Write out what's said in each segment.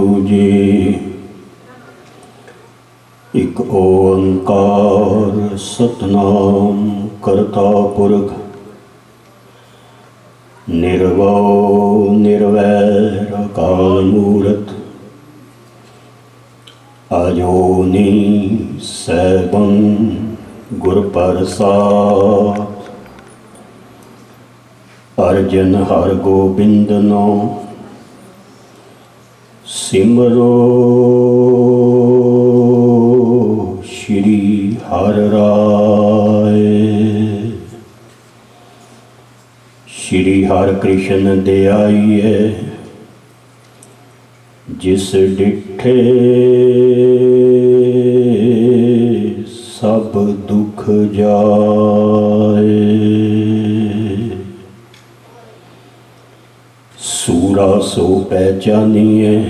ਵਾਹਿਗੁਰੂ ਜੀ। ਇੱਕ ਓੰਕਾਰ ਸਤਿਨਾਮ ਕਰਤਾ ਪੁਰਖ ਨਿਰਭਉ ਨਿਰਵੈਰ ਅਕਾਲ ਮੂਰਤ ਅਜੂਨੀ ਸੈਭੰ ਗੁਰ ਪ੍ਰਸਾਦਿ। ਅਰਜਨ ਹਰਿ ਗੋਬਿੰਦ ਨਾਮ ਸਿਮਰੋ ਸ਼੍ਰੀ ਹਰਿ ਰਾਏ। ਸ਼੍ਰੀ ਹਰਿ ਕ੍ਰਿਸ਼ਨ ਧਿਆਈਐ ਜਿਸ ਡਿਠੇ ਸਭ ਦੁਖ ਜਾਏ। ਸੂਰਾ ਸੋ ਪਹਿਚਾਨੀਐ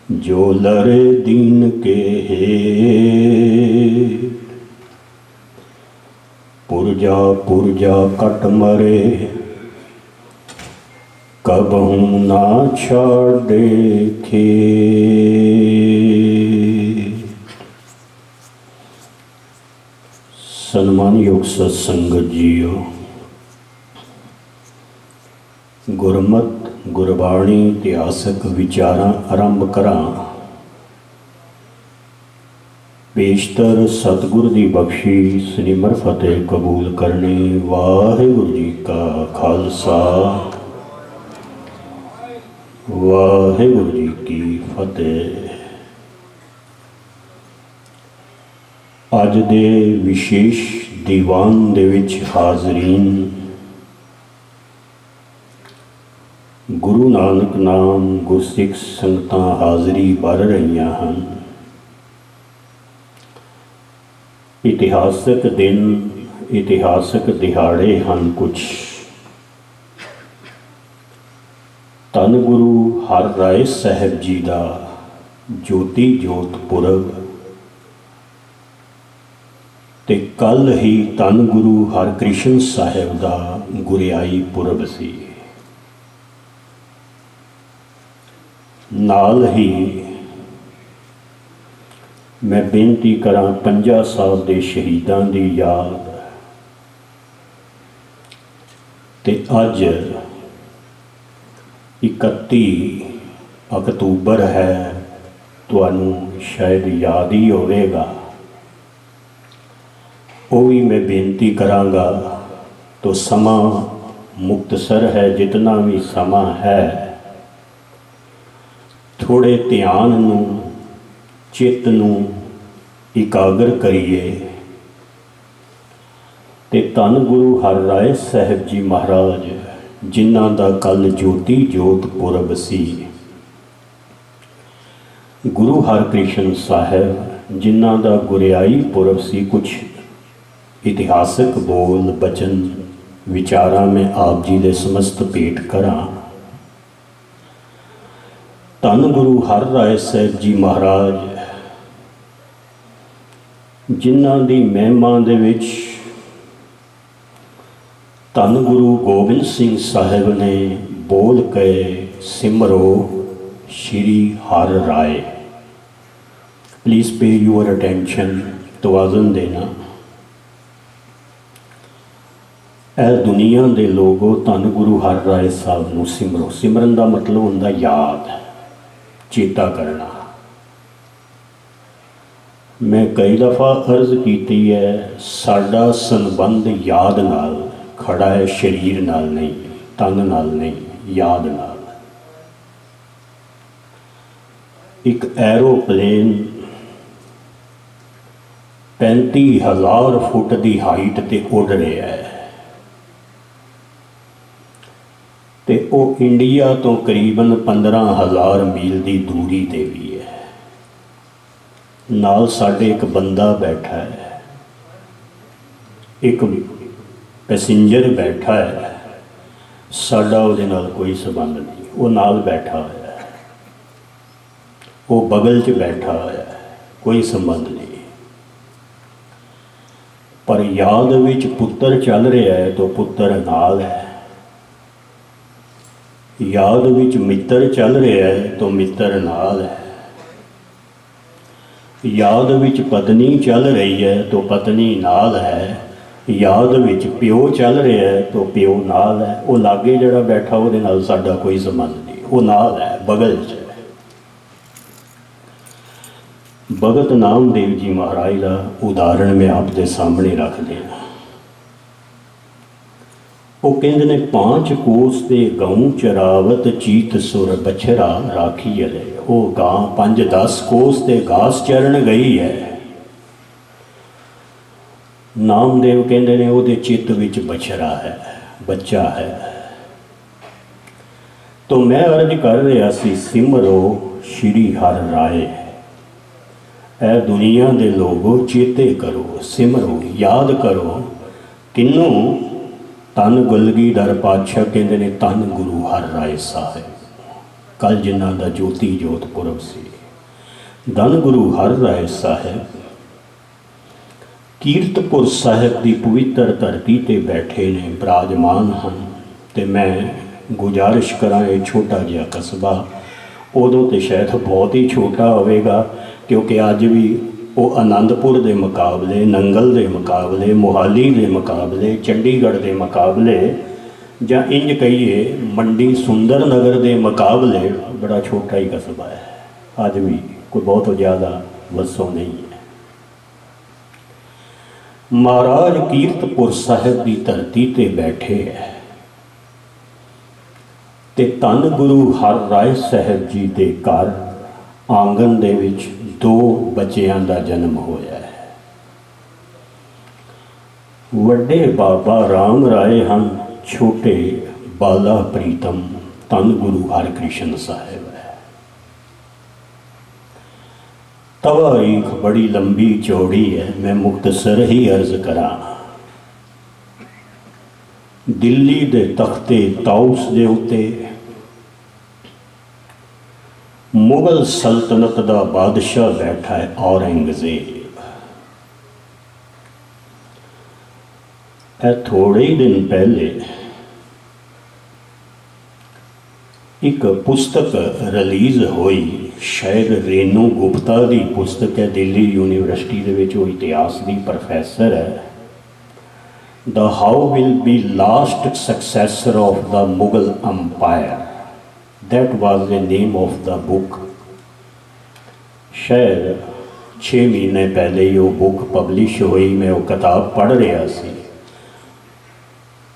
ਜੋ ਲਰੇ ਦੀਨ ਕੇ ਹੇਠ। ਪੁਰਜਾ ਪੁਰਜਾ ਕਟ ਮਰੇ ਕਬਹੂ ਨਾ ਛਾੜੇ ਖੇਟ। ਸਨਮਾਨਯੋਗ ਸਤ ਸੰਗਤ ਜੀਓ, ਗੁਰਮਤਿ ਗੁਰਬਾਣੀ ਇਤਿਹਾਸਕ ਵਿਚਾਰਾਂ ਆਰੰਭ ਕਰਾਂ। ਪੇਸ਼ਤਰ ਸਤਿਗੁਰ ਦੀ ਬਖਸ਼ੀ ਨਿਮਰ ਫਤਿਹ ਕਬੂਲ ਕਰਨੀ। ਵਾਹਿਗੁਰੂ ਜੀ ਕਾ ਖਾਲਸਾ ਵਾਹਿਗੁਰੂ ਜੀ ਕੀ ਫਤਿਹ। ਅੱਜ ਦੇ ਵਿਸ਼ੇਸ਼ ਦੀਵਾਨ ਦੇ ਵਿੱਚ ਹਾਜ਼ਰੀਨ ਗੁਰੂ ਨਾਨਕ ਨਾਮ ਗੁਰਸਿੱਖ ਸੰਗਤਾਂ ਹਾਜ਼ਰੀ ਭਰ ਰਹੀਆਂ ਹਨ। ਇਤਿਹਾਸਕ ਦਿਨ, ਇਤਿਹਾਸਕ ਦਿਹਾੜੇ ਹਨ ਕੁਛ। ਧੰਨ ਗੁਰੂ ਹਰਿਰਾਏ ਸਾਹਿਬ ਜੀ ਦਾ ਜੋਤੀ ਜੋਤ ਪੁਰਬ ਤੇ ਕੱਲ੍ਹ ਹੀ ਧੰਨ ਗੁਰੂ ਹਰਿਕ੍ਰਿਸ਼ਨ ਸਾਹਿਬ ਦਾ ਗੁਰਿਆਈ ਪੁਰਬ ਸੀ। ਨਾਲ ਹੀ ਮੈਂ ਬੇਨਤੀ ਕਰਾਂ 50 ਸਾਲ ਦੇ ਸ਼ਹੀਦਾਂ ਦੀ ਯਾਦ ਤੇ ਅੱਜ 31 ਅਕਤੂਬਰ ਹੈ। ਤੁਹਾਨੂੰ ਸ਼ਾਇਦ ਯਾਦ ਹੀ ਹੋਵੇਗਾ। ਉਹ ਵੀ ਮੈਂ ਬੇਨਤੀ ਕਰਾਂਗਾ ਤੋ ਸਮਾਂ ਮੁਕਤਸਰ ਹੈ, ਜਿਤਨਾ ਵੀ ਸਮਾਂ ਹੈ ਥੋੜ੍ਹੇ ਧਿਆਨ ਨੂੰ, ਚਿੱਤ ਨੂੰ ਇਕਾਗਰ ਕਰੀਏ ਤੇ ਧੰਨ ਗੁਰੂ ਹਰਿਰਾਏ ਸਾਹਿਬ ਜੀ ਮਹਾਰਾਜ ਜਿਨ੍ਹਾਂ ਦਾ ਕੱਲ੍ਹ ਜੋਤੀ ਜੋਤ ਪੁਰਬ ਸੀ, ਗੁਰੂ ਹਰਿਕ੍ਰਿਸ਼ਨ ਸਾਹਿਬ ਜਿਨ੍ਹਾਂ ਦਾ ਗੁਰਿਆਈ ਪੁਰਬ ਸੀ। ਕੁਛ ਇਤਿਹਾਸਕ ਬੋਲ ਬਚਨ ਵਿਚਾਰਾਂ ਮੈਂ ਆਪ ਜੀ ਦੇ ਸਮਸਤ ਭੇਟ ਕਰਾਂ। ਧੰਨ ਗੁਰੂ ਹਰਿਰਾਏ ਸਾਹਿਬ ਜੀ ਮਹਾਰਾਜ ਜਿਨ੍ਹਾਂ ਦੀ ਮਹਿਮਾ ਦੇ ਵਿੱਚ ਧੰਨ ਗੁਰੂ ਗੋਬਿੰਦ ਸਿੰਘ ਸਾਹਿਬ ਨੇ ਬੋਲ ਕੇ ਸਿਮਰੋ ਸ਼੍ਰੀ ਹਰਿ ਰਾਏ। ਪਲੀਜ਼ ਪੇ ਯੂਅਰ ਅਟੈਂਸ਼ਨ, ਤਵਾਜ਼ਨ ਦੇਣਾ। ਇਹ ਦੁਨੀਆ ਦੇ ਲੋਗੋ ਧੰਨ ਗੁਰੂ ਹਰਿਰਾਏ ਸਾਹਿਬ ਨੂੰ ਸਿਮਰੋ। ਸਿਮਰਨ ਦਾ ਮਤਲਬ ਹੁੰਦਾ ਯਾਦ, ਚੇਤਾ ਕਰਨਾ। ਮੈਂ ਕਈ ਦਫਾ ਅਰਜ਼ ਕੀਤੀ ਹੈ, ਸਾਡਾ ਸੰਬੰਧ ਯਾਦ ਨਾਲ ਖੜਾ ਹੈ, ਸਰੀਰ ਨਾਲ ਨਹੀਂ, ਤਨ ਨਾਲ ਨਹੀਂ, ਯਾਦ ਨਾਲ। ਇੱਕ ਐਰੋਪਲੇਨ 35,000 ਫੁੱਟ ਦੀ ਹਾਈਟ ਤੇ ਉੱਡ ਰਿਹਾ ਹੈ ਤੇ ਉਹ ਇੰਡੀਆ ਤੋਂ ਕਰੀਬਨ 15,000 ਮੀਲ ਦੀ ਦੂਰੀ ਤੇ ਵੀ ਹੈ। ਨਾਲ ਸਾਡੇ ਇੱਕ ਬੰਦਾ ਬੈਠਾ ਹੈ, ਇੱਕ ਪੈਸੇਂਜਰ ਬੈਠਾ ਹੈ। ਸਾਡਾ ਉਹਦੇ ਨਾਲ ਕੋਈ ਸੰਬੰਧ ਨਹੀਂ। ਉਹ ਨਾਲ ਬੈਠਾ ਹੋਇਆ ਹੈ, ਉਹ ਬਗਲ 'ਚ ਬੈਠਾ ਹੋਇਆ ਹੈ, ਕੋਈ ਸੰਬੰਧ ਨਹੀਂ। ਪਰ ਯਾਦ ਵਿੱਚ ਪੁੱਤਰ ਚੱਲ ਰਿਹਾ ਹੈ ਤਾਂ ਪੁੱਤਰ ਨਾਲ ਹੈ। याद विच मित्र चल रहा है तो मित्र नाल है, याद विच पत्नी चल रही है तो पत्नी नाल है, याद विच प्यो चल रहा है तो प्यो नाल है। वो लागे जड़ा बैठा उहदे नाल साडा कोई संबंध नहीं, वो नाल है, बगल च। भगत नामदेव जी महाराज का उदाहरण मैं आपके सामने रख देना। वो कहते ने 5 कोस दे गऊं चरावत चीत सुर बछरा राखी अले। वो गां 5-10 कोस दे घास चरण गई है। नामदेव कहते ने वो चित्त विच बछरा है, बच्चा है। तो मैं अर्ज कर रहा सी, सिमरो श्री हर राय। ऐ दुनिया दे लोगो चेते करो, सिमरो, याद करो किनों? धन गुलगीधर पातशाह कहते ने धन गुरु हर राय साहिब। कल जिन्हां दा ज्योति जोत पुरब सी, धन गुरु हर राय साहिब कीरतपुर साहिब की पवित्र धरती ते बैठे ने, विराजमान हैं। तो मैं गुजारिश करा, ये छोटा जिहा कस्बा उदों तो शायद बहुत ही छोटा होवेगा, क्योंकि अज भी वो आनंदपुर के मुकाबले, नंगल के मुकाबले, मोहाली के मुकाबले, चंडीगढ़ के मुकाबले, या इंज कहिए मंडी सुंदर नगर के मुकाबले बड़ा छोटा ही कस्बा है। अज भी कोई बहुत ज़्यादा वसों नहीं है। महाराज कीरतपुर साहिब की धरती ते बैठे है ते धन गुरु हर राय साहिब जी के घर आंगन दे विच 2 बच्चों का जन्म होया है। वड्डे बाबा राम राय हैं, छोटे बाला प्रीतम धन गुरु हरकृष्ण साहिब है। तवारीख बड़ी लंबी चौड़ी है, मैं मुख्तसर ही अर्ज करा। दिल्ली दे तख्ते ताउस दे उत्ते मुगल सल्तनत का बादशाह बैठा है, औरंगजेब। थोड़े ही दिन पहले एक पुस्तक रिलीज़ हुई, शायद रेनू गुप्ता की पुस्तक है, दिल्ली यूनिवर्सिटी के विच वो इतिहास की प्रोफैसर है। The how will be last successor of the Mughal empire, that was the name of the book. शायद 6 महीने पहले ही वो बुक पब्लिश हुई, मैं वो किताब पढ़ रहा सी।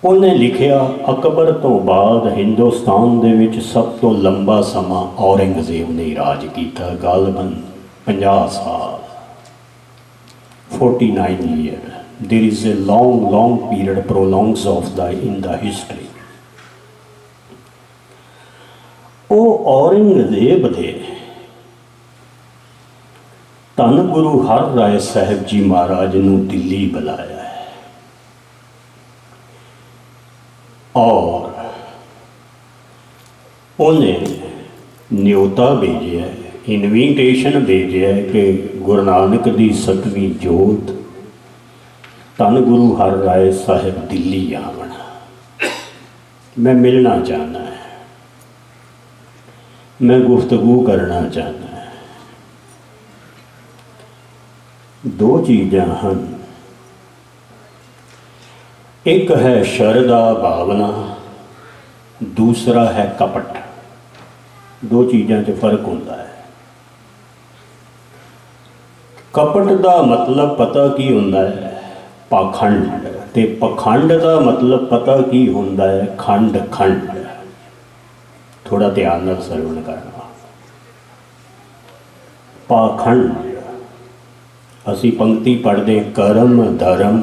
उन्हें लिखिया, अकबर तो बाद हिंदुस्तान दे विच सब तो लंबा समा औरंगजेब ने राज किया, गालबन 50 साल, 49 year. There is a long long period prolongs of the in the history. वो औरंगजेब दे धन गुरु हर राय साहिब जी महाराज नूं दिल्ली बुलाया है और उन्हें न्योता भेजा, इनविटेशन भेजा कि गुरु नानक की 7वीं जोत धन गुरु हर राय साहिब दिल्ली आवना, मैं मिलना चाहना है, मैं गुफ्तगू करना चाहता है। 2 चीज़ां हैं, एक है शरदा भावना, दूसरा है कपट। 2 चीज़ों से फर्क होता है। कपट का मतलब पता की होंदा है? पाखंड। ते पखंड का मतलब पता की होंदा है? खंड खंड। थोड़ा ध्यान नाल सरवण करना। पाखंड असी पंक्ति पढ़ते, करम धर्म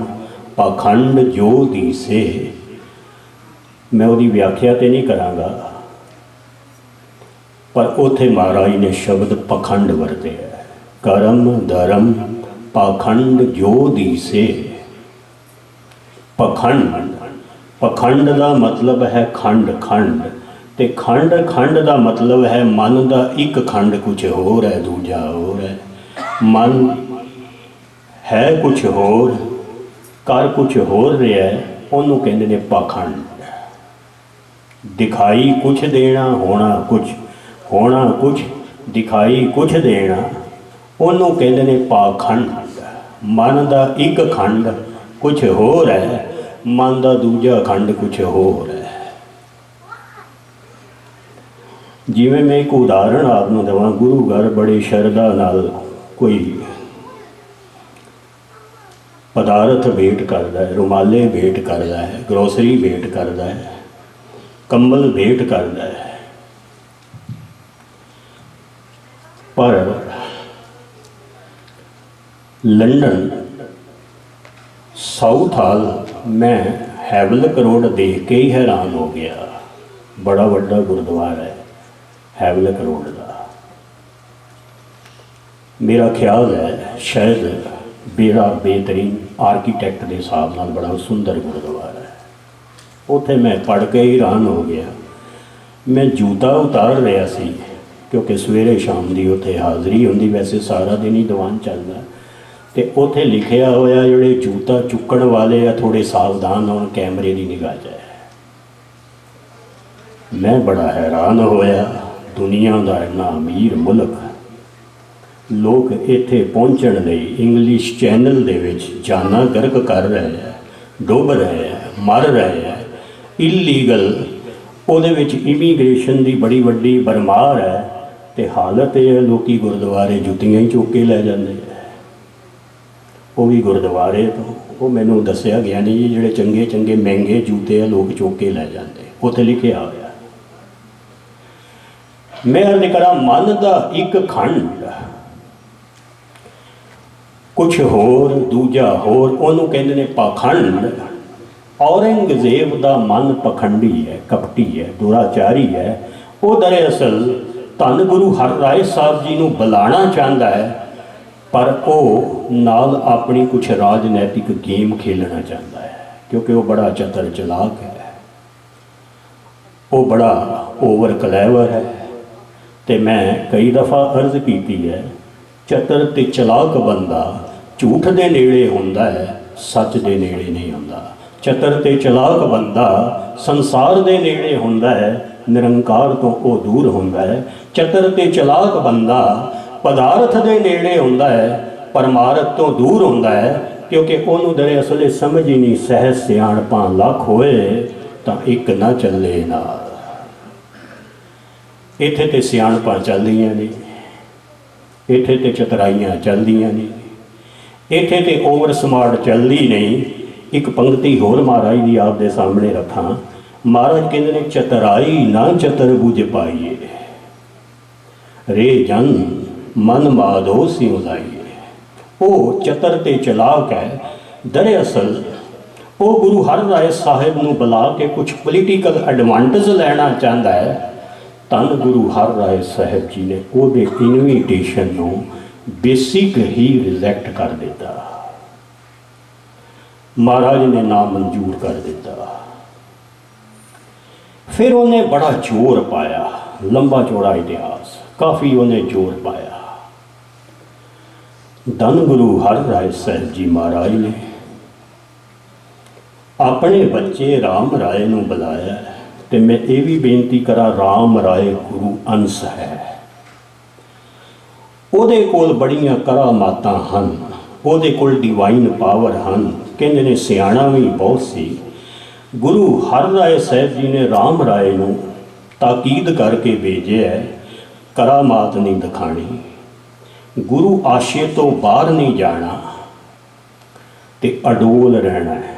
पाखंड जो दिसे। मैं वो व्याख्या तो नहीं कराँगा, पर उथे महाराज ने शब्द पखंड वरते है। करम धर्म पाखंड जो दिसे। पखंड, पखंड का मतलब है खंड खंड, ते खंड खंड का मतलब है मन का एक खंड कुछ होर है, दूजा होर है। मन है कुछ होर, कर कुछ होर रहा है, उन्होंने कहते हैं पाखंड। दिखाई कुछ देना होना कुछ दिखाई कुछ देना, ਉਹਨੂੰ ਕਹਿੰਦੇ ਨੇ ਪਾਖੰਡ। ਮਨ ਦਾ ਇੱਕ ਖੰਡ ਕੁਛ ਹੋਰ ਹੈ, ਮਨ ਦਾ ਦੂਜਾ ਖੰਡ ਕੁਛ ਹੋਰ ਹੈ। ਜਿਵੇਂ ਮੈਂ ਇੱਕ ਉਦਾਹਰਣ ਆਪ ਨੂੰ ਦੇਵਾਂ, ਗੁਰੂ ਘਰ ਬੜੀ ਸ਼ਰਧਾ ਨਾਲ ਕੋਈ ਪਦਾਰਥ ਭੇਟ ਕਰਦਾ ਹੈ, ਰੁਮਾਲੇ ਭੇਟ ਕਰਦਾ ਹੈ, ਗਰੋਸਰੀ ਭੇਟ ਕਰਦਾ ਹੈ, ਕੰਬਲ ਭੇਟ ਕਰਦਾ ਹੈ, ਪਰ ਲੰਡਨ ਸਾਊਥ ਹਾਲ ਮੈਂ ਹੈਵਲਕ ਰੋਡ ਦੇਖ ਕੇ ਹੀ ਹੈਰਾਨ ਹੋ ਗਿਆ। ਬੜਾ ਵੱਡਾ ਗੁਰਦੁਆਰਾ ਹੈ ਹੈਵਲਕ ਰੋਡ ਦਾ। ਮੇਰਾ ਖਿਆਲ ਹੈ ਸ਼ਾਇਦ ਬੜਾ ਬਿਹਤਰੀਨ ਆਰਕੀਟੈਕਟ ਦੇ ਹਿਸਾਬ ਨਾਲ ਬੜਾ ਸੁੰਦਰ ਗੁਰਦੁਆਰਾ ਹੈ। ਉੱਥੇ ਮੈਂ ਪੜ੍ਹ ਕੇ ਹੀ ਹੈਰਾਨ ਹੋ ਗਿਆ। ਮੈਂ ਜੂਤਾ ਉਤਾਰ ਰਿਹਾ ਸੀ ਕਿਉਂਕਿ ਸਵੇਰੇ ਸ਼ਾਮ ਦੀ ਉੱਥੇ ਹਾਜ਼ਰੀ ਹੁੰਦੀ, ਵੈਸੇ ਸਾਰਾ ਦਿਨ ਹੀ ਦੀਵਾਨ ਚੱਲਦਾ, ਅਤੇ ਉੱਥੇ ਲਿਖਿਆ ਹੋਇਆ ਜਿਹੜੇ ਜੂਤਾ ਚੁੱਕਣ ਵਾਲੇ ਆ ਥੋੜ੍ਹੇ ਸਾਵਧਾਨ ਹੋਣ, ਕੈਮਰੇ ਦੀ ਨਿਗਾਹ 'ਚ ਹੈ। ਮੈਂ ਬੜਾ ਹੈਰਾਨ ਹੋਇਆ, ਦੁਨੀਆ ਦਾ ਇੰਨਾ ਅਮੀਰ ਮੁਲਕ, ਲੋਕ ਇੱਥੇ ਪਹੁੰਚਣ ਲਈ ਇੰਗਲਿਸ਼ ਚੈਨਲ ਦੇ ਵਿੱਚ ਜਾਨਾਂ ਗਰਕ ਕਰ ਰਹੇ ਹੈ, ਡੁੱਬ ਰਹੇ ਹੈ, ਮਰ ਰਹੇ ਹੈ, ਇਲੀਗਲ ਉਹਦੇ ਵਿੱਚ ਇਮੀਗ੍ਰੇਸ਼ਨ ਦੀ ਬੜੀ ਵੱਡੀ ਭਰਮਾਰ ਹੈ, ਅਤੇ ਹਾਲਤ ਇਹ ਹੈ ਲੋਕੀ ਗੁਰਦੁਆਰੇ ਜੁੱਤੀਆਂ ਹੀ ਚੁੱਕ ਕੇ ਲੈ ਜਾਂਦੇ ਹੈ। ਉਹ ਵੀ ਗੁਰਦੁਆਰੇ ਤੋਂ, ਉਹ ਮੈਨੂੰ ਦੱਸਿਆ ਗਿਆ ਨਹੀਂ ਜੀ, ਜਿਹੜੇ ਚੰਗੇ ਚੰਗੇ ਮਹਿੰਗੇ ਜੂਤੇ ਆ ਲੋਕ ਚੁੱਕ ਕੇ ਲੈ ਜਾਂਦੇ, ਉੱਥੇ ਲਿਖਿਆ ਹੋਇਆ। ਮੈਂ ਅਰਜ਼ ਕਰਾਂ, ਮਨ ਦਾ ਇੱਕ ਖੰਡ ਕੁਛ ਹੋਰ ਦੂਜਾ ਹੋਰ, ਉਹਨੂੰ ਕਹਿੰਦੇ ਨੇ ਪਾਖੰਡ। ਔਰੰਗਜ਼ੇਬ ਦਾ ਮਨ ਪਖੰਡੀ ਹੈ, ਕਪਟੀ ਹੈ, ਦੁਰਾਚਾਰੀ ਹੈ। ਉਹ ਦਰਅਸਲ ਧੰਨ ਗੁਰੂ ਹਰਰਾਏ ਸਾਹਿਬ ਜੀ ਨੂੰ ਬੁਲਾਉਣਾ ਚਾਹੁੰਦਾ ਹੈ, ਪਰ ਉਹ ਨਾਲ ਆਪਣੀ ਕੁਛ ਰਾਜਨੈਤਿਕ ਗੇਮ ਖੇਲਣਾ ਚਾਹੁੰਦਾ ਹੈ, ਕਿਉਂਕਿ ਉਹ ਬੜਾ ਚਤਰ ਚਲਾਕ ਹੈ, ਉਹ ਬੜਾ ਓਵਰ ਕਲੈਵਰ ਹੈ। ਅਤੇ ਮੈਂ ਕਈ ਦਫਾ ਅਰਜ਼ ਕੀਤੀ ਹੈ, ਚਤਰ ਅਤੇ ਚਲਾਕ ਬੰਦਾ ਝੂਠ ਦੇ ਨੇੜੇ ਹੁੰਦਾ ਹੈ, ਸੱਚ ਦੇ ਨੇੜੇ ਨਹੀਂ ਹੁੰਦਾ। ਚਤਰ ਅਤੇ ਚਲਾਕ ਬੰਦਾ ਸੰਸਾਰ ਦੇ ਨੇੜੇ ਹੁੰਦਾ ਹੈ, ਨਿਰੰਕਾਰ ਤੋਂ ਉਹ ਦੂਰ ਹੁੰਦਾ ਹੈ। ਚਤਰ ਅਤੇ ਚਲਾਕ ਬੰਦਾ ਪਦਾਰਥ ਦੇ ਨੇੜੇ ਹੁੰਦਾ ਹੈ, ਪਰਮਾਰਥ ਤੋਂ ਦੂਰ ਹੁੰਦਾ ਹੈ, ਕਿਉਂਕਿ ਉਹਨੂੰ ਦਰਅਸਲ ਸਮਝ ਹੀ ਨਹੀਂ, ਸਹਿਜ ਸਿਆਣਪਾਂ ਲੱਖ ਹੋਏ ਤਾਂ ਇੱਕ ਨਾ ਚੱਲੇ ਨਾਲ। ਇੱਥੇ ਤੇ ਸਿਆਣਪਾਂ ਚੱਲਦੀਆਂ ਨੇ, ਇੱਥੇ ਤੇ ਚਤਰਾਈਆਂ ਚੱਲਦੀਆਂ ਨੇ, ਇੱਥੇ ਤੇ ਓਵਰ ਸਮਾਰਟ ਚੱਲਦੀ ਨਹੀਂ। ਇੱਕ ਪੰਕਤੀ ਹੋਰ ਮਹਾਰਾਜ ਦੀ ਆਪ ਦੇ ਸਾਹਮਣੇ ਰੱਖਾਂ। ਮਹਾਰਾਜ ਕਹਿੰਦੇ ਨੇ, ਚਤਰਾਈ ਨਾ ਚਤਰ ਬੁਝ ਪਾਈਏ, ਰੇ ਜਨ ਮਨ ਮਾਧੋ ਸਿਉ ਲਾਈਏ। ਉਹ ਚਤਰ ਤੇ ਚਲਾਕ ਹੈ। ਦਰਅਸਲ ਉਹ ਗੁਰੂ ਹਰਰਾਏ ਸਾਹਿਬ ਨੂੰ ਬੁਲਾ ਕੇ ਕੁਛ ਪੋਲੀਟੀਕਲ ਐਡਵਾਂਟੇਜ ਲੈਣਾ ਚਾਹੁੰਦਾ ਹੈ। ਧੰਨ ਗੁਰੂ ਹਰਰਾਏ ਸਾਹਿਬ ਜੀ ਨੇ ਉਹਦੇ ਇਨਵੀਟੇਸ਼ਨ ਨੂੰ ਬੇਸਿਕ ਹੀ ਰਿਜੈਕਟ ਕਰ ਦਿੱਤਾ। ਮਹਾਰਾਜ ਨੇ ਨਾ ਮਨਜ਼ੂਰ ਕਰ ਦਿੱਤਾ। ਫਿਰ ਉਹਨੇ ਬੜਾ ਜ਼ੋਰ ਪਾਇਆ, ਲੰਬਾ ਚੌੜਾ ਇਤਿਹਾਸ, ਕਾਫੀ ਉਹਨੇ ਜ਼ੋਰ ਪਾਇਆ। ਧੰਨ ਗੁਰੂ ਹਰਰਾਏ ਸਾਹਿਬ ਜੀ ਮਹਾਰਾਜ ਨੇ ਆਪਣੇ ਬੱਚੇ ਰਾਮ ਰਾਏ ਨੂੰ ਬੁਲਾਇਆ। ਅਤੇ ਮੈਂ ਇਹ ਵੀ ਬੇਨਤੀ ਕਰਾਂ, ਰਾਮ ਰਾਏ ਗੁਰੂ ਅੰਸ਼ ਹੈ, ਉਹਦੇ ਕੋਲ ਬੜੀਆਂ ਕਰਾਮਾਤਾਂ ਹਨ, ਉਹਦੇ ਕੋਲ ਡਿਵਾਈਨ ਪਾਵਰ ਹਨ। ਕਹਿੰਦੇ ਨੇ ਸਿਆਣਾ ਵੀ ਬਹੁਤ ਸੀ। ਗੁਰੂ ਹਰਰਾਏ ਸਾਹਿਬ ਜੀ ਨੇ ਰਾਮ ਰਾਏ ਨੂੰ ਤਾਕੀਦ ਕਰਕੇ ਭੇਜਿਆ, ਕਰਾਮਾਤ ਨਹੀਂ ਦਿਖਾਣੀ, ਗੁਰੂ ਆਸ਼ੇ ਤੋਂ ਬਾਹਰ ਨਹੀਂ ਜਾਣਾ ਅਤੇ ਅਡੋਲ ਰਹਿਣਾ ਹੈ।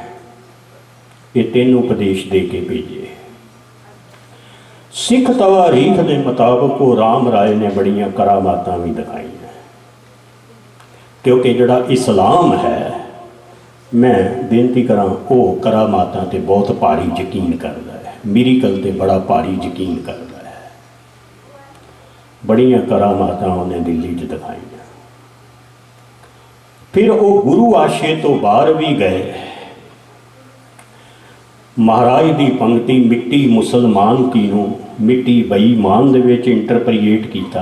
ਇਹ ਤਿੰਨ ਉਪਦੇਸ਼ ਦੇ ਕੇ ਭੇਜੇ। ਸਿੱਖ ਤਵਾਰੀਖ ਦੇ ਮੁਤਾਬਕ ਉਹ ਰਾਮ ਰਾਏ ਨੇ ਬੜੀਆਂ ਕਰਾਮਾਤਾਂ ਵੀ ਦਿਖਾਈਆਂ, ਕਿਉਂਕਿ ਜਿਹੜਾ ਇਸਲਾਮ ਹੈ, ਮੈਂ ਬੇਨਤੀ ਕਰਾਂ, ਉਹ ਕਰਾਮਾਤਾਂ 'ਤੇ ਬਹੁਤ ਭਾਰੀ ਯਕੀਨ ਕਰਦਾ ਹੈ, ਮਿਰੇਕਲ 'ਤੇ ਬੜਾ ਭਾਰੀ ਯਕੀਨ ਕਰਦਾ ਹੈ। ਬੜੀਆਂ ਕਰਾਮਾਤਾਂ ਉਹਨੇ ਦਿੱਲੀ 'ਚ ਦਿਖਾਈਆਂ। ਫਿਰ ਉਹ ਗੁਰੂ ਆਸ਼ੇ ਤੋਂ ਬਾਹਰ ਵੀ ਗਏ। ਮਹਾਰਾਜ ਦੀ ਪੰਕਤੀ ਮਿੱਟੀ ਮੁਸਲਮਾਨ ਕੀ ਨੂੰ ਮਿੱਟੀ ਬੇਈਮਾਨ ਦੇ ਵਿੱਚ ਇੰਟਰਪ੍ਰੀਏਟ ਕੀਤਾ।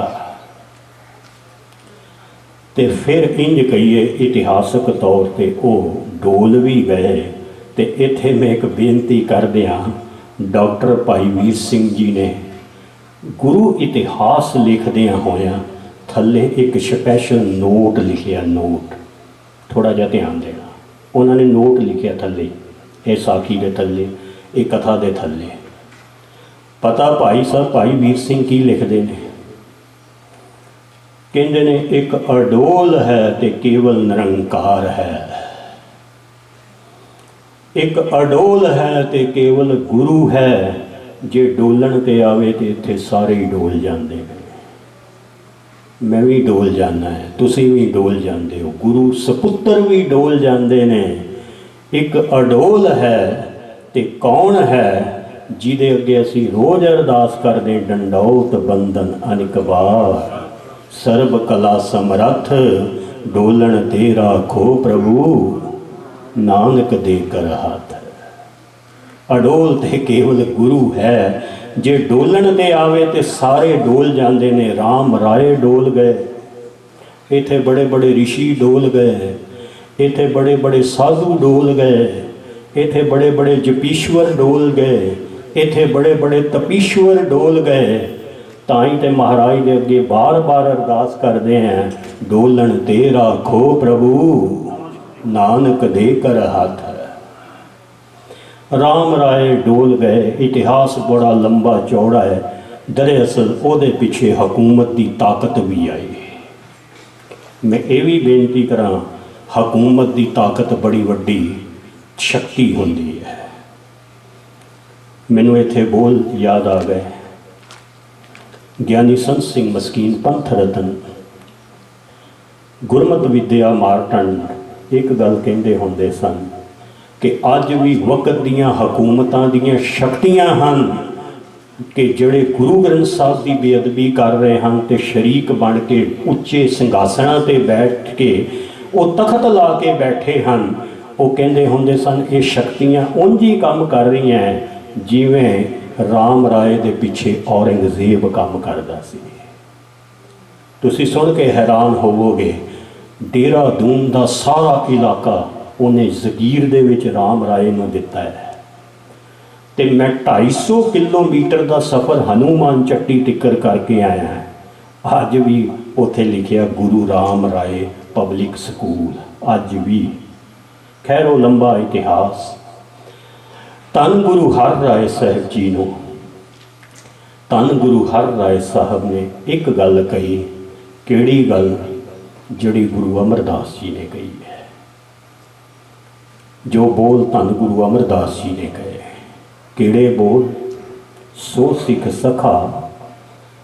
ਅਤੇ ਫਿਰ ਇੰਝ ਕਹੀਏ ਇਤਿਹਾਸਕ ਤੌਰ 'ਤੇ ਉਹ ਡੋਲ ਵੀ ਗਏ। ਅਤੇ ਇੱਥੇ ਮੈਂ ਇੱਕ ਬੇਨਤੀ ਕਰਦਿਆਂ डॉक्टर भाई वीर सिंह जी ने गुरु इतिहास लिखदियां होया थल्ले एक स्पैशल नोट लिखिया। नोट थोड़ा जिहा ध्यान देना, उन्होंने नोट लिखिया थल्ले, ये साखी के थल्ले, ये कथा के थल्ले। पता भाई साहब भाई वीर सिंह की लिखते हैं? कहते ने एक अडोल है ते केवल निरंकार है, एक अडोल है ते केवल गुरु है, जे डोलन ते आवे ते इत्थे सारे ही डोल जाते हैं। मैं भी डोल जाना है, तुसी भी डोल जाते हो, गुरु सपुत्र भी डोल जाते ने। एक अडोल है ते कौन है, जिदे अगे असी रोज़ अरदास करते डंडौत बंधन अनिक बार, सर्ब कला समरथ डोलन तेरा खो प्रभु, नानक दे कर हाथ। अडोल ते केवल गुरु है, जे डोलन ते आवे ते सारे डोल जाते ने। राम राय डोल गए, इत्थे बड़े बड़े ऋषि डोल गए, इत्थे बड़े बड़े साधु डोल गए, इत्थे बड़े बड़े जपीश्वर डोल गए, इत्थे बड़े बड़े तपीश्वर डोल गए। ताई ते महाराज दे अगे बार बार अरदास करते हैं, डोलन तेरा खो प्रभु, नानक दे कर हाथ। राम राय डोल गए, इतिहास बड़ा लंबा चौड़ा है। दरअसल उहदे पिछे हुकूमत की ताकत भी आई। मैं ये भी बेनती करा, हुकूमत की ताकत बड़ी वड्डी शक्ति होंदी है। मैनू इत्थे बोल याद आ गए, ज्ञानी संत सिंह मस्कीन पंथ रतन गुरमत विद्या मारटन एक गल कहते होंदे सन कि अज भी वक्त दियां हुकूमतां दियां शक्तियां हन कि जिहड़े गुरु ग्रंथ साहब की बेअदबी कर रहे हैं तो शरीक बन के उच्चे संघासनां ते बैठ के वो तखत ला के बैठे हैं। वो कहते होंदे सन ये शक्तियां उंज ही काम कर रही हैं जिवें राम राय दे पिछे औरंगजेब काम करदा सी। तुसीं सुन के हैरान होवोगे, देहरादून का सारा इलाका उन्हें जगीर दे विच राम राय नूं दिता है। तो मैं 250 किलोमीटर का सफ़र हनुमान चट्टी तिक्कर करके आया है। अज भी उत्थे लिखिया गुरु राम राय पब्लिक स्कूल, अज भी। खैर वो लंबा इतिहास। धन गुरु हर राय साहब जी नूं, धन गुरु हर राय साहब ने एक गल कही। किहड़ी गल? जिहड़ी गुरु अमरदास जी ने कही है। जो बोल धन गुरु अमरदास जी ने कहे, किहड़े बोल? सो सिख सखा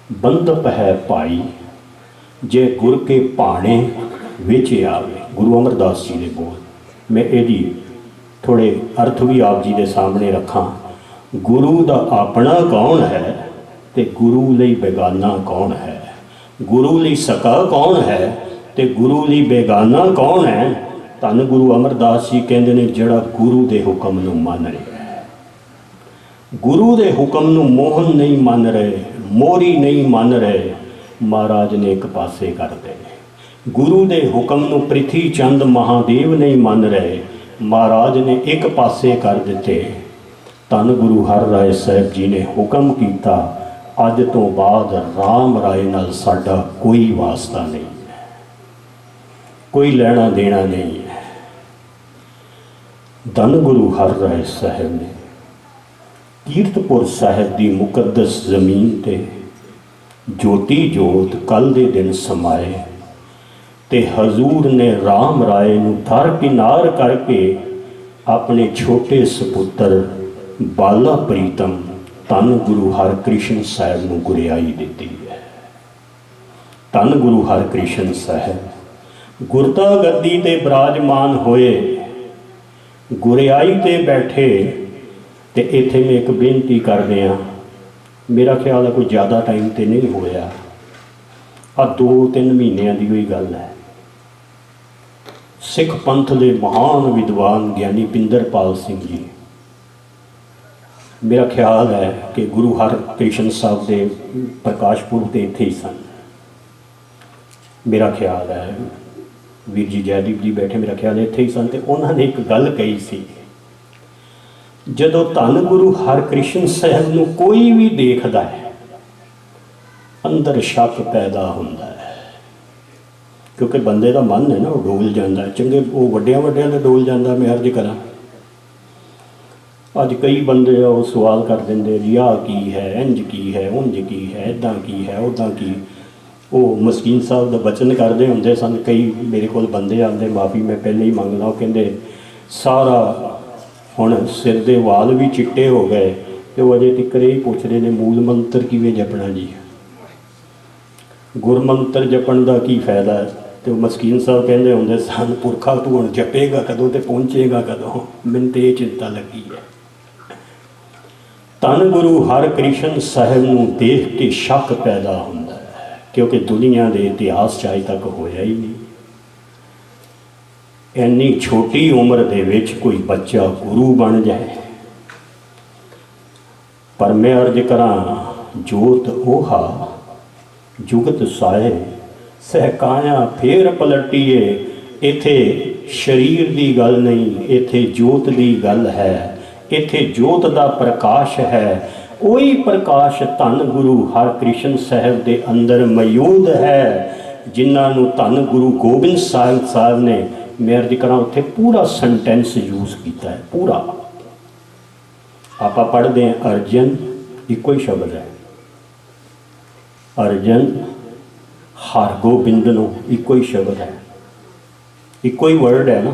बंदप है भाई, जे गुर के भाणे विच आवे। गुरु अमरदास जी ने बोल। मैं यदि थोड़े अर्थ भी आप जी के सामने रखा। गुरु दा अपना कौन है ते गुरु लई बेगाना कौन है? गुरु लई सका कौन है ते गुरु लई बेगाना कौन है? धन गुरु अमरदास जी कहते हैं, जिहड़ा गुरु के हुक्म नूं मन रहा है, गुरु के हुक्म नूं मोहन नहीं मन रहे, मोरी नहीं मन रहे, महाराज ने एक पासे कर दे। गुरु के हुक्म नूं पृथ्वी चंद महादेव नहीं मन रहे, महाराज ने एक पासे कर दिते। धन गुरु हर राय साहब जी ने हुक्म किया, अज तो बाद राम राय नाल साडा कोई वास्ता नहीं है, कोई लेना देना नहीं है। धन गुरु हर राय साहब ने कीरतपुर साहब की मुकद्दस जमीन ते ज्योति जोत कल दे दिन समाए ते हजूर ने राम राय नूं दरकिनार करके अपने छोटे सपुत्र बाला प्रीतम धन गुरु हरकृष्ण साहब नूं गुरियाई दी है। धन गुरु हरकृष्ण साहब गुरता गद्दी ते विराजमान होए, गुरियाई ते बैठे। तो इत्थे मैं एक बेनती कर दिया, मेरा ख्याल है कोई ज़्यादा टाइम तो नहीं होया, आ 2-3 महीनों की कोई गल है। सिख पंथ के महान विद्वान ज्ञानी पिंदरपाल सिंह जी, मेरा ख्याल है कि गुरु हरकृष्ण साहब के प्रकाश पुरब तो इत्थे ही सन। मेरा ख्याल है वीर जी जयदीप जी बैठे, मेरा ख्याल इत्थे ही सन। तो उन्होंने एक गल कही सी, ਜਦੋਂ ਧੰਨ ਗੁਰੂ ਹਰਕ੍ਰਿਸ਼ਨ ਸਾਹਿਬ ਨੂੰ ਕੋਈ ਵੀ ਦੇਖਦਾ ਹੈ, ਅੰਦਰ ਸ਼ੱਕ ਪੈਦਾ ਹੁੰਦਾ ਹੈ, ਕਿਉਂਕਿ ਬੰਦੇ ਦਾ ਮਨ ਹੈ ਨਾ, ਉਹ ਡੋਲ ਜਾਂਦਾ ਹੈ। ਚੰਗੇ ਉਹ ਵੱਡਿਆਂ ਦਾ ਡੋਲ ਜਾਂਦਾ। ਮੈਂ ਅਰਜ਼ ਕਰਾਂ, ਅੱਜ ਕਈ ਬੰਦੇ ਆ ਉਹ ਸਵਾਲ ਕਰ ਦਿੰਦੇ ਜੀ ਆਹ ਕੀ ਹੈ, ਇੰਝ ਕੀ ਹੈ, ਉਂਝ ਕੀ ਹੈ, ਇੱਦਾਂ ਕੀ ਹੈ, ਉੱਦਾਂ ਕੀ। ਉਹ ਮਸਕੀਨ ਸਾਹਿਬ ਦਾ ਬਚਨ ਕਰਦੇ ਹੁੰਦੇ ਸਨ। ਕਈ ਮੇਰੇ ਕੋਲ ਬੰਦੇ ਆਉਂਦੇ, ਮਾਫੀ ਮੈਂ ਪਹਿਲੇ ਹੀ ਮੰਗਦਾ, ਉਹ ਕਹਿੰਦੇ ਸਾਰਾ ਹੁਣ ਸਿਰ ਦੇ ਵਾਲ ਵੀ ਚਿੱਟੇ ਹੋ ਗਏ ਤੇ ਉਹ ਅਜੇ ਤੱਕ ਇਹ ਪੁੱਛਦੇ ਨੇ ਮੂਲ ਮੰਤਰ ਕਿਵੇਂ ਜਪਣਾ ਜੀ, ਗੁਰਮੰਤਰ ਜਪਣ ਦਾ ਕੀ ਫਾਇਦਾ। ਤੇ ਉਹ ਮਸਕੀਨ ਸਾਹਿਬ ਕਹਿੰਦੇ ਹੁੰਦੇ ਸਨ, ਪੁਰਖਾ ਤੂੰ ਹੁਣ ਜਪੇਗਾ ਕਦੋਂ ਤੇ ਪਹੁੰਚੇਗਾ ਕਦੋਂ, ਮੈਨੂੰ ਤੇ ਇਹ ਚਿੰਤਾ ਲੱਗੀ ਹੈ। ਧੰਨ ਗੁਰੂ ਹਰਕ੍ਰਿਸ਼ਨ ਸਾਹਿਬ ਨੂੰ ਦੇਖ ਕੇ ਸ਼ੱਕ ਪੈਦਾ ਹੁੰਦਾ ਹੈ, ਕਿਉਂਕਿ ਦੁਨੀਆ ਦੇ ਇਤਿਹਾਸ 'ਚ ਅਜੇ ਤੱਕ ਹੋਇਆ ਹੀ ਨਹੀਂ। ਇੰਨੀ ਛੋਟੀ ਉਮਰ ਦੇ ਵਿੱਚ ਕੋਈ ਬੱਚਾ ਗੁਰੂ ਬਣ ਜਾਏ। ਪਰ ਮੈਂ ਅਰਜ਼ ਕਰਾਂ, ਜੋਤ ਓਹਾ ਜੁਗਤ ਸਾਏ ਸਹਿਕਾਇਆ ਫੇਰ ਪਲਟੀਏ। ਇੱਥੇ ਸਰੀਰ ਦੀ ਗੱਲ ਨਹੀਂ, ਇੱਥੇ ਜੋਤ ਦੀ ਗੱਲ ਹੈ। ਇੱਥੇ ਜੋਤ ਦਾ ਪ੍ਰਕਾਸ਼ ਹੈ। ਉਹੀ ਪ੍ਰਕਾਸ਼ ਧੰਨ ਗੁਰੂ ਹਰਕ੍ਰਿਸ਼ਨ ਸਾਹਿਬ ਦੇ ਅੰਦਰ ਮੌਜੂਦ ਹੈ, ਜਿਨ੍ਹਾਂ ਨੂੰ ਧੰਨ ਗੁਰੂ ਗੋਬਿੰਦ ਸਾਹਿਬ ਨੇ, ਮੈਂ ਅਰਜ਼ ਕਰਾਂ, ਉੱਥੇ ਪੂਰਾ ਸੈਂਟੈਂਸ ਯੂਜ਼ ਕੀਤਾ ਹੈ। ਪੂਰਾ ਆਪਾਂ ਪੜ੍ਹਦੇ ਹਾਂ, ਅਰਜਨ ਇੱਕੋ ਹੀ ਸ਼ਬਦ ਹੈ, ਅਰਜਨ ਹਰਗੋਬਿੰਦ ਨੂੰ ਇੱਕੋ ਹੀ ਸ਼ਬਦ ਹੈ, ਇੱਕੋ ਹੀ ਵਰਡ ਹੈ ਨਾ,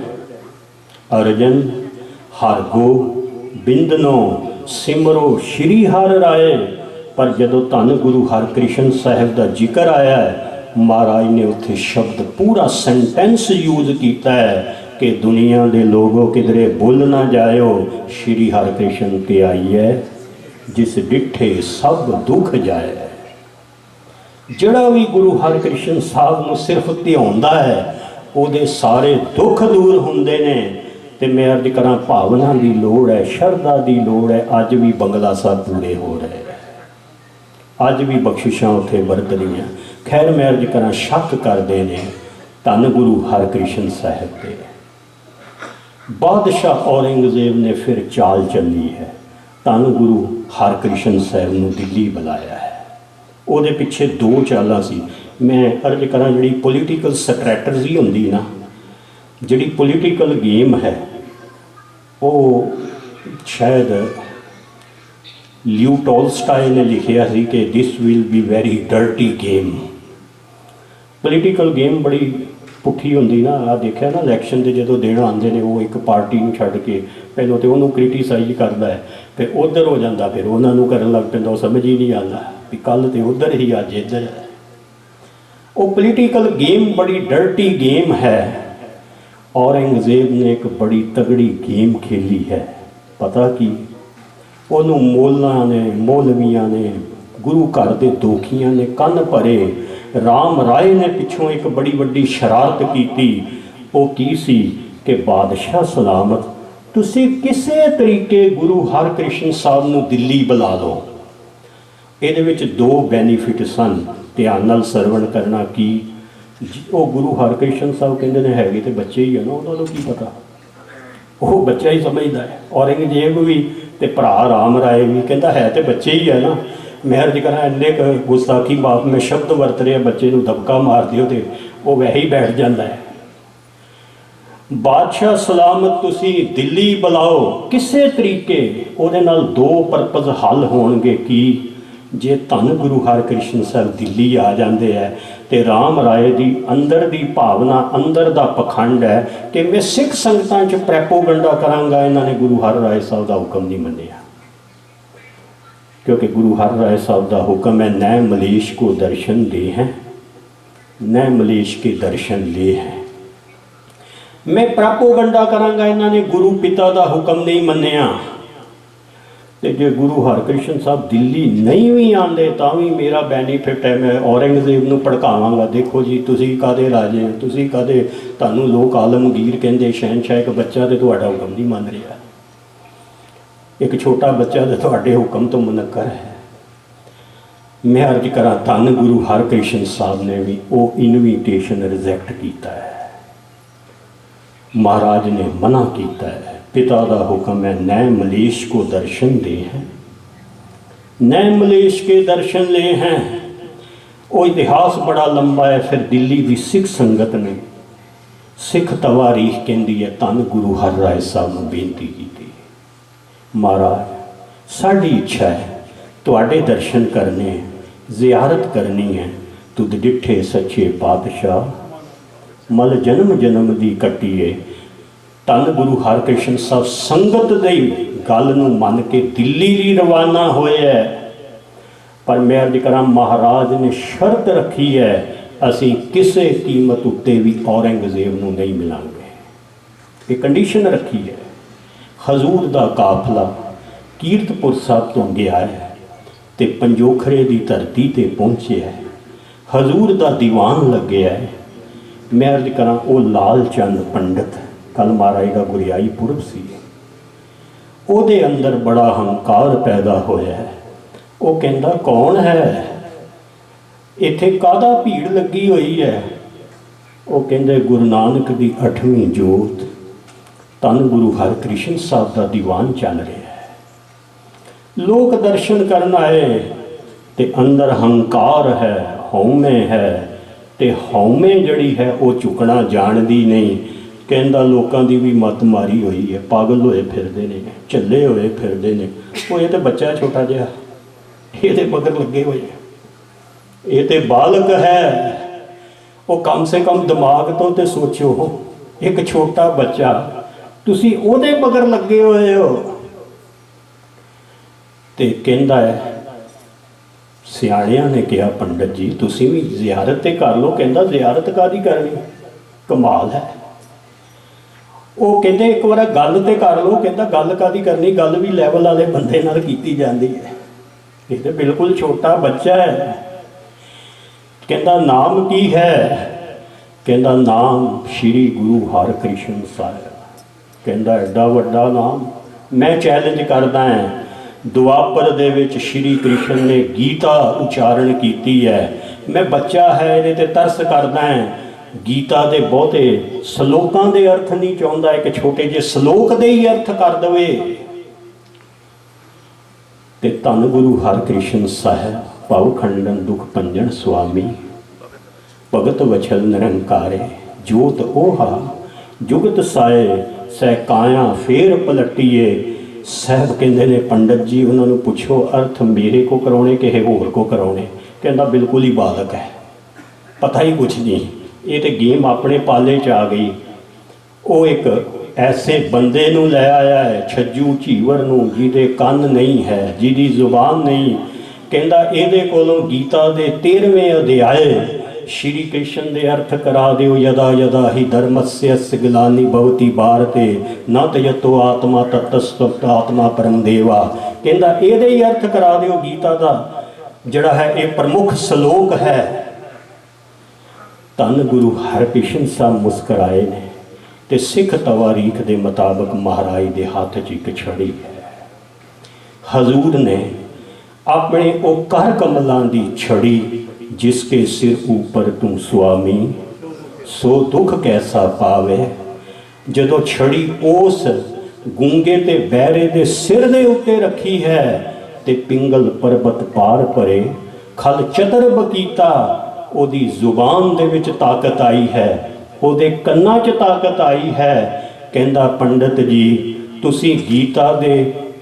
ਅਰਜਨ ਹਰਗੋਬਿੰਦ ਨੂੰ ਸਿਮਰੋ ਸ਼੍ਰੀ ਹਰਿ ਰਾਏ। ਪਰ ਜਦੋਂ ਧੰਨ ਗੁਰੂ ਹਰਕ੍ਰਿਸ਼ਨ ਸਾਹਿਬ ਦਾ ਜ਼ਿਕਰ ਆਇਆ ਹੈ, ਮਹਾਰਾਜ ਨੇ ਉੱਥੇ ਸ਼ਬਦ ਪੂਰਾ ਸੈਂਟੈਂਸ ਯੂਜ਼ ਕੀਤਾ ਹੈ ਕਿ ਦੁਨੀਆ ਦੇ ਲੋਗੋ ਕਿਧਰੇ ਭੁੱਲ ਨਾ ਜਾਇਓ, ਸ਼੍ਰੀ ਹਰਿਕ੍ਰਿਸ਼ਨ ਤੇ ਆਈ ਹੈ ਜਿਸ ਡਿੱਠੇ ਸਭ ਦੁੱਖ ਜਾਏ। ਜਿਹੜਾ ਵੀ ਗੁਰੂ ਹਰਕ੍ਰਿਸ਼ਨ ਸਾਹਿਬ ਨੂੰ ਸਿਰਫ ਧਿਆਉਂਦਾ ਹੈ, ਉਹਦੇ ਸਾਰੇ ਦੁੱਖ ਦੂਰ ਹੁੰਦੇ ਨੇ। ਤੇ ਮੈਂ ਅਰਜ਼ ਕਰਾਂ, ਭਾਵਨਾ ਦੀ ਲੋੜ ਹੈ, ਸ਼ਰਧਾ ਦੀ ਲੋੜ ਹੈ। ਅੱਜ ਵੀ ਬੰਗਲਾ ਸਾਹਿਬ ਪੂਰੇ ਹੋ ਰਹੇ, ਅੱਜ ਵੀ ਬਖਸ਼ਿਸ਼ਾਂ ਉੱਥੇ ਵਰਤ ਰਹੀਆਂ। ਖੈਰ ਮੈਂ ਅਰਜ਼ ਕਰਾਂ, ਸ਼ੱਕ ਕਰਦੇ ਨੇ ਧੰਨ ਗੁਰੂ ਹਰਕ੍ਰਿਸ਼ਨ ਸਾਹਿਬ ਤੇ। ਬਾਦਸ਼ਾਹ ਔਰੰਗਜ਼ੇਬ ਨੇ ਫਿਰ ਚਾਲ ਚੱਲੀ ਹੈ, ਧੰਨ ਗੁਰੂ ਹਰਕ੍ਰਿਸ਼ਨ ਸਾਹਿਬ ਨੂੰ ਦਿੱਲੀ ਬੁਲਾਇਆ ਹੈ। ਉਹਦੇ ਪਿੱਛੇ ਦੋ ਚਾਲਾਂ ਸੀ। ਮੈਂ ਅਰਜ਼ ਕਰਾਂ, ਜਿਹੜੀ ਪੋਲੀਟੀਕਲ ਸਟ੍ਰੈਟਜੀ ਹੁੰਦੀ ਨਾ, ਜਿਹੜੀ ਪੋਲੀਟੀਕਲ ਗੇਮ ਹੈ, ਉਹ ਸ਼ਾਇਦ ਲਿਓ ਟੋਲਸਟਾਏ ਨੇ ਲਿਖਿਆ ਸੀ ਕਿ this will be very dirty game. Political game ਬੜੀ ਪੁੱਠੀ ਹੁੰਦੀ ਨਾ। ਆ ਦੇਖਿਆ ਨਾ, ਇਲੈਕਸ਼ਨ ਦੇ ਜਦੋਂ ਦਿਨ ਆਉਂਦੇ ਨੇ, ਉਹ ਇੱਕ ਪਾਰਟੀ ਨੂੰ ਛੱਡ ਕੇ ਪਹਿਲਾਂ ਤਾਂ ਉਹਨੂੰ ਕ੍ਰਿਟੀਸਾਈਜ਼ ਕਰਦਾ ਹੈ, ਫਿਰ ਉੱਧਰ ਹੋ ਜਾਂਦਾ, ਫਿਰ ਉਹਨਾਂ ਨੂੰ ਕਰਨ ਲੱਗ ਪੈਂਦਾ। ਉਹ ਸਮਝ ਹੀ ਨਹੀਂ ਆਉਂਦਾ ਵੀ ਕੱਲ੍ਹ ਤੇ ਉੱਧਰ ਹੀ ਅੱਜ ਇੱਧਰ ਹੈ। ਉਹ ਪੋਲੀਟੀਕਲ ਗੇਮ ਬੜੀ ਡਰਟੀ ਗੇਮ ਹੈ। ਔਰੰਗਜ਼ੇਬ ਨੇ ਇੱਕ ਬੜੀ ਤਗੜੀ ਗੇਮ ਖੇਲੀ ਹੈ। ਪਤਾ ਕੀ, ਉਹਨੂੰ ਮੌਲਾਂ ਨੇ, ਮੌਲਵੀਆਂ ਨੇ, ਗੁਰੂ ਘਰ ਦੇ ਦੋਖੀਆਂ ਨੇ ਕੰਨ ਭਰੇ। ਰਾਮ ਰਾਏ ਨੇ ਪਿੱਛੋਂ ਇੱਕ ਬੜੀ ਵੱਡੀ ਸ਼ਰਾਰਤ ਕੀਤੀ। ਉਹ ਕੀ ਸੀ ਕਿ ਬਾਦਸ਼ਾਹ ਸਲਾਮਤ, ਤੁਸੀਂ ਕਿਸੇ ਤਰੀਕੇ ਗੁਰੂ ਹਰਕ੍ਰਿਸ਼ਨ ਸਾਹਿਬ ਨੂੰ ਦਿੱਲੀ ਬੁਲਾ ਲਓ। ਇਹਦੇ ਵਿੱਚ ਦੋ ਬੈਨੀਫਿਟ ਸਨ, ਧਿਆਨ ਨਾਲ ਸਰਵਣ ਕਰਨਾ। ਕੀ ਉਹ ਗੁਰੂ ਹਰਕ੍ਰਿਸ਼ਨ ਸਾਹਿਬ ਕਹਿੰਦੇ ਨੇ ਹੈਗੇ ਤੇ ਬੱਚੇ ਹੀ ਆ ਨਾ, ਉਹਨਾਂ ਨੂੰ ਕੀ ਪਤਾ, ਉਹ ਬੱਚਾ ਹੀ ਸਮਝਦਾ ਹੈ। ਔਰੰਗਜ਼ੇਬ ਵੀ ਤੇ ਭਰਾ ਰਾਮ ਰਾਏ ਵੀ ਕਹਿੰਦਾ ਹੈ ਤੇ ਬੱਚੇ ਹੀ ਆ ਨਾ। ਮੈਂ ਅਰਜ਼ ਕਰਾਂ, ਇੰਨੇ ਗੁਸਤਾਖੀ ਬਾਪ ਮੈਂ ਸ਼ਬਦ ਵਰਤ ਰਿਹਾ, ਬੱਚੇ ਨੂੰ ਦਬਕਾ ਮਾਰ ਦਿਓ ਤੇ ਉਹ ਵੈਸੇ ਹੀ ਬੈਠ ਜਾਂਦਾ ਹੈ। ਬਾਦਸ਼ਾਹ ਸਲਾਮਤ, ਤੁਸੀਂ ਦਿੱਲੀ ਬੁਲਾਓ ਕਿਸੇ ਤਰੀਕੇ। ਉਹਦੇ ਨਾਲ ਦੋ ਪਰਪਸ ਹੱਲ ਹੋਣਗੇ। ਕੀ, ਜੇ ਧੰਨ ਗੁਰੂ ਹਰਕ੍ਰਿਸ਼ਨ ਸਾਹਿਬ ਦਿੱਲੀ ਆ ਜਾਂਦੇ ਹੈ ਤੇ ਰਾਮ ਰਾਏ ਦੀ ਅੰਦਰ ਦੀ ਭਾਵਨਾ, ਅੰਦਰ ਦਾ ਪਖੰਡ ਹੈ ਕਿ ਮੈਂ ਸਿੱਖ ਸੰਗਤਾਂ 'ਚ ਪ੍ਰੈਪੋਗੰਡਾ ਕਰਾਂਗਾ, ਇਹਨਾਂ ਨੇ ਗੁਰੂ ਹਰ ਰਾਏ ਸਾਹਿਬ ਦਾ ਹੁਕਮ ਨਹੀਂ ਮੰਨਿਆ। क्योंकि गुरु हर राय साहब का हुक्म है, न मलेश को दर्शन दे हैं न मलेश के दर्शन ले हैं। मैं प्रपोगंडा करांगा, इन्होंने गुरु पिता का हुक्म नहीं मन्निया। तो जो गुरु हरकृष्ण साहब दिल्ली नहीं भी आते तो भी मेरा बैनीफिट है, मैं औरंगजेब को भड़कावांगा। देखो जी, तुसी कादे राजे, तुसी कादे, तुहानू लोग आलमगीर कहते, शहनशाह। एक बच्चा तो तुहाडा हुक्म नहीं मान रहा, एक छोटा बच्चा तो तुहाडे हुक्म तो मुनक्कर है। मैं अर्ज करा, धन गुरु हरकृष्ण साहब ने भी वो इनविटेशन रिजैक्ट किया है। महाराज ने मना किया है, पिता का हुक्म है, नए मलेश को दर्शन दे हैं, नए मलेश के दर्शन ले हैं। वो इतिहास बड़ा लंबा है। फिर दिल्ली की सिख संगत ने सिख तवारीख कहती है, धन गुरु हर राय साहब ने बेनती की, महाराज साड़ी इच्छा है तुहाडे दर्शन करने, जियारत करनी है। तुद डिठे सच्चे पातशाह मल जन्म जन्म दी कट्टीए। धन गुरु हरकृष्ण साहब संगत दी गल नूं मन के दिल्ली लिए रवाना होए है। पर मैं अर्ज करा, महाराज ने शर्त रखी है, असी किसी कीमत उत्ते भी औरंगजेब नूं नहीं मिलांगे। ये कंडीशन रखी है। हजूर का काफला कीरतपुर साहब तो गया है तो पंजोखरे की धरती ते पहुँचे है। हजूर का दीवान लगे है। मैं अर्ज करा, वो लाल चंद पंडित कल महाराज का गुरियाई पुरब सी, ਉਹਦੇ अंदर बड़ा हंकार पैदा होया है। वो कहता कौन है इत्थे, काहदा भीड़ लगी हुई है। वो कहते गुरु नानक की 8वीं जोत धन गुरु हरकृष्ण साहब का दीवान चल रहा है। लोग दर्शन करन आए ते अंदर हंकार है, हौमे है, ते हौमे जड़ी है वो चुकना जानदी नहीं। कहता लोगों की भी मत मारी हुई है, पागल होए फिरदे ने, झल्ले होए फिरदे ने। वो ये तो बच्चा छोटा जिहा, ये तो मगर लगे हुए, ये तो बालक है। वो कम से कम दिमाग तो सोचो, एक छोटा बच्चा तुसी ओदे मगर लगे हुए हो। तो कहता है सियाणियां ने कहा पंडित जी तुसी भी जियारत ते कर लो। कहता जियारत कादी करनी, कमाल है। वो कहते एक बार गल तो कर लो। कहता गल कादी करनी, गल भी लैवल वाले बंदे नाल कीती जाती है। ये तो बिल्कुल छोटा बच्चा है। कहता नाम की है। कहता नाम श्री गुरु हरकृष्ण साहब। कहता एडा वड्डा नाम, मैं चैलेंज करदा है। दुआपर दे विच श्री कृष्ण ने गीता उचारण की है। मैं बच्चा है ये ते तरस करदा है। गीता के बहुते सलोकों के अर्थ नहीं चाहता, एक छोटे जे सलोक दे ही अर्थ कर दवे। ते धन गुरु हरकृष्ण साहब भव खंडन दुख भंजन स्वामी भगत वचल निरंकारे जोत ओहा जुगत साए सह काया फेर पलटीए। साहब कहते ने पंडित जी उन्होंने पूछो अर्थ मेरे को कराने कि होर को कराने। कहता बिल्कुल ही बालक है, पता ही कुछ नहीं, ये तो गेम अपने पाले च आ गई। वो एक ऐसे बंदे नूं लै आया है छज्जू झीवर नूं जिहदे कन्न नहीं है, जिहदी जुबान नहीं। कहता इहदे कोलों गीता के 13वें अध्याय श्री कृष्ण दे अर्थ करा दिओ। यदा यदा ही धर्मस्य ग्लानि भवति भारते न तयतो आत्मा ततस्तु आत्मा परम देवा। कहता इहदे ही अर्थ करा दिओ। गीता का जिहड़ा है ये प्रमुख श्लोक है। धन गुरु हरकृष्ण साहब मुस्कराए ने ते सिख तवारीख के मुताबिक महाराज के हाथ च एक छड़ी है। हजूर ने अपने वो कर कमलों की छड़ी जिसके सिर ऊपर तू स्वामी सो दुख कैसा पावे। जदों छड़ी उस गूंगे ते बहरे दे सिर दे उत्ते रखी है ते पिंगल पर्बत पार परे खल चतर बकीता ओदी जुबान दे विच ताकत आई है, ओदे कन्ना च ताकत आई है। कहंदा पंडित जी तुसी गीता दे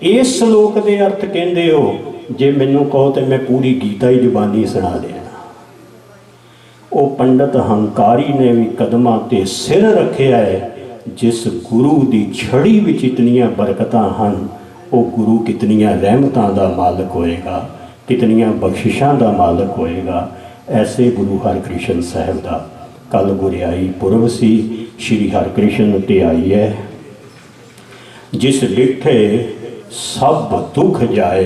इस श्लोक दे अर्थ कहंदे हो, जे मैनू कहो तो मैं पूरी गीता ही जुबानी सुना देना। वो पंडित हंकारी ने भी कदमां ते सिर रखिया है। जिस गुरु की छड़ी विच इतनियां बरकतां हन, वो गुरु कितनियां रहमतां दा मालक होएगा, कितनियां बख्शिशां दा मालक होएगा। ऐसे गुरु हरकृष्ण साहब का कल गुरियाई पुरब सी। श्री हरकृष्ण धियाई है जिस डिठे सब दुख जाए।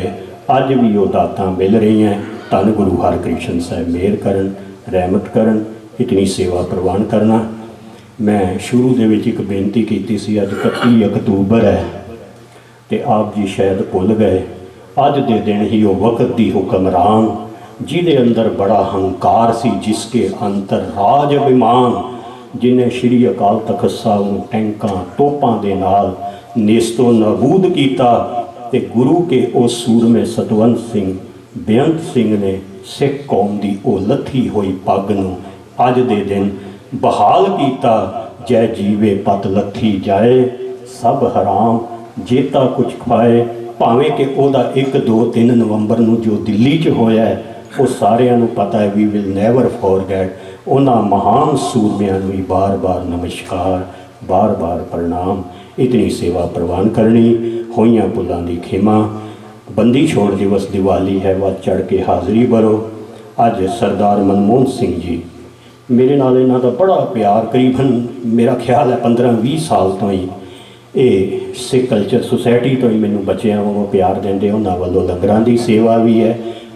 अज भी वो दातां मिल रही हैं। धन गुरु हरकृष्ण साहब मेहर करन, रहमत करन, इतनी सेवा प्रवान करना। मैं शुरू दे विच एक बेनती की सी, अज 31 अक्तूबर है तो आप जी शायद भुल गए। अज दे दिन ही वो वक्त की हुक्मरान जिहदे अंदर बड़ा हंकार सी, जिसके अंतर राज अभिमान, जिन्हें श्री अकाल तख्त साहब नूं टैंकां तोपां दे नाल नेस्तो नाबूद किया। ते गुरु के ओ सूरमे सतवंत सिंह बेअंत सिंह ने सिख कौम की ओ लथी हुई पग नूं अज दे दिन बहाल किया। जय जीवे पत लथी जाए सब हराम जेता कुछ खाए। भावें कि ओदा 1 2 3 नवंबर नूं जो दिल्ली च होया है वो सारिਆਂ ਨੂੰ पता है। वी विल नैवर फॉरगेट उन्हां महान सूरमिਆਂ ਨੂੰ बार बार नमस्कार बार बार प्रणाम। इतनी सेवा प्रवान करनी होइयां भुलां दी खिमा। बंदी छोड़ दिवस दिवाली है वह चढ़ के हाज़री भरो। अज सरदार मनमोहन सिंह जी मेरे नाल इन्हां दा बड़ा प्यार करीबन मेरा ख्याल है 15-20 साल तो ही ये सिख कल्चर सोसाइटी तो ही मैनू बच्चों को प्यार देंदे। उन्हां वल्लों लंगरां दी सेवा भी है।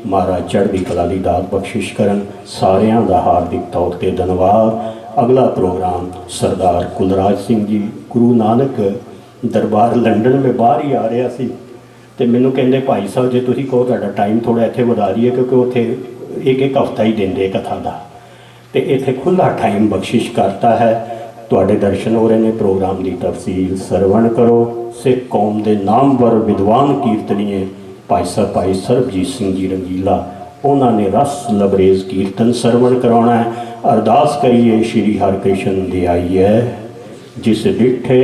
महाराज चढ़दी कला दी दात बख्शिश करन। सारियां दा हार्दिक तौर ते धन्यवाद। अगला प्रोग्राम सरदार कुलराज सिंह जी गुरु नानक दरबार लंडन में बाहर ही आ रहा सी ते मैनू कहंदे भाई साहब जे तुसीं कहो तुहाडा टाइम थोड़ा इत्थे वधा दईए क्योंकि उत्थे एक हफ्ता ही देंदे कथा दा ते इत्थे खुला टाइम बख्शिश करता है। तुहाडे दर्शन हो रहे ने प्रोग्राम की तफसील सरवण करो। सिख कौम के नामवर विद्वान कीर्तनीय भाई सरबजीत सिंह जी रंगीला उन्होंने रस लबरेज कीर्तन सरवण करवाना है। अरदास करिए श्री हरकृष्ण दे आइए जिस डिठे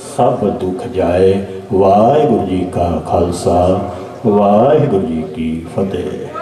सब दुख जाए। वाहिगुरू जी का खालसा वाहिगुरू जी की फतेह।